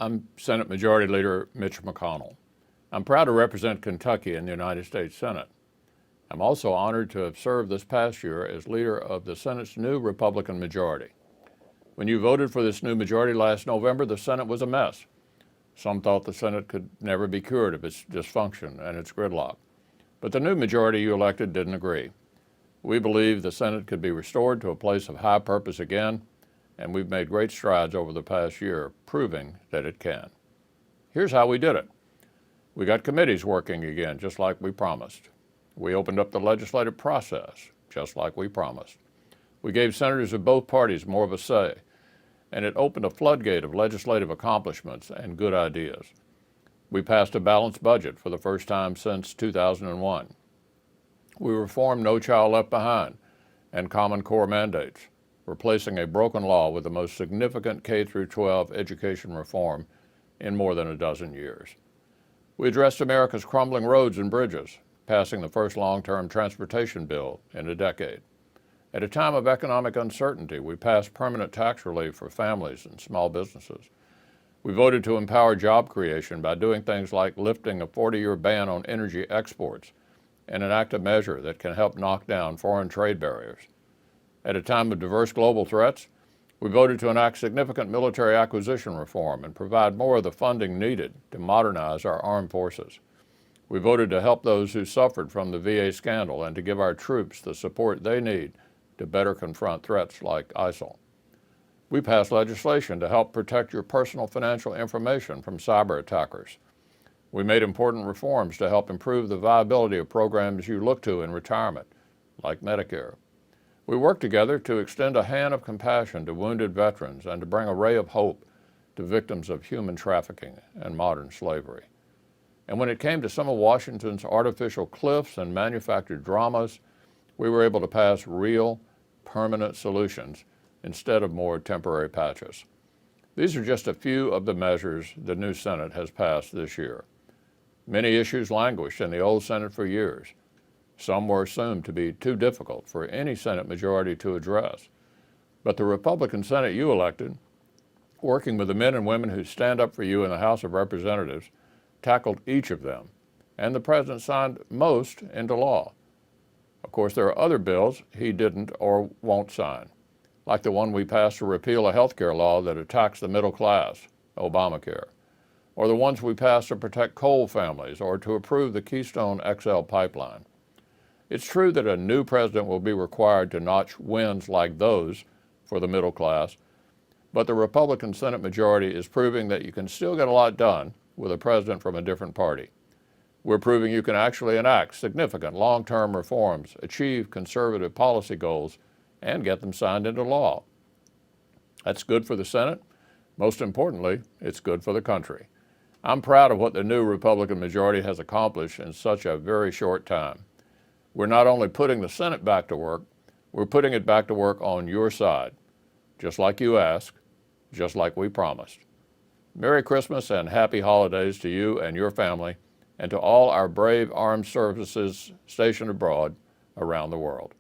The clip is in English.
I'm Senate Majority Leader Mitch McConnell. I'm proud to represent Kentucky in the United States Senate. I'm also honored to have served this past year as leader of the Senate's new Republican majority. When you voted for this new majority last November, the Senate was a mess. Some thought the Senate could never be cured of its dysfunction and its gridlock. But the new majority you elected didn't agree. We believe the Senate could be restored to a place of high purpose again, and we've made great strides over the past year, proving that it can. Here's how we did it. We got committees working again, just like we promised. We opened up the legislative process, just like we promised. We gave senators of both parties more of a say, and it opened a floodgate of legislative accomplishments and good ideas. We passed a balanced budget for the first time since 2001. We reformed No Child Left Behind and Common Core mandates, replacing a broken law with the most significant K-12 education reform in more than a dozen years. We addressed America's crumbling roads and bridges, passing the first long-term transportation bill in a decade. At a time of economic uncertainty, we passed permanent tax relief for families and small businesses. We voted to empower job creation by doing things like lifting a 40-year ban on energy exports and enact a measure that can help knock down foreign trade barriers. At a time of diverse global threats, we voted to enact significant military acquisition reform and provide more of the funding needed to modernize our armed forces. We voted to help those who suffered from the VA scandal and to give our troops the support they need to better confront threats like ISIL. We passed legislation to help protect your personal financial information from cyber attackers. We made important reforms to help improve the viability of programs you look to in retirement, like Medicare. We worked together to extend a hand of compassion to wounded veterans and to bring a ray of hope to victims of human trafficking and modern slavery. And when it came to some of Washington's artificial cliffs and manufactured dramas, we were able to pass real, permanent solutions instead of more temporary patches. These are just a few of the measures the new Senate has passed this year. Many issues languished in the old Senate for years. Some were assumed to be too difficult for any Senate majority to address. But the Republican Senate you elected, working with the men and women who stand up for you in the House of Representatives, tackled each of them, and the President signed most into law. Of course, there are other bills he didn't or won't sign, like the one we passed to repeal a health care law that attacks the middle class, Obamacare, or the ones we passed to protect coal families or to approve the Keystone XL pipeline. It's true that a new president will be required to notch wins like those for the middle class, but the Republican Senate majority is proving that you can still get a lot done with a president from a different party. We're proving you can actually enact significant long-term reforms, achieve conservative policy goals, and get them signed into law. That's good for the Senate. Most importantly, it's good for the country. I'm proud of what the new Republican majority has accomplished in such a very short time. We're not only putting the Senate back to work, we're putting it back to work on your side, just like you asked, just like we promised. Merry Christmas and happy holidays to you and your family, and to all our brave armed services stationed abroad around the world.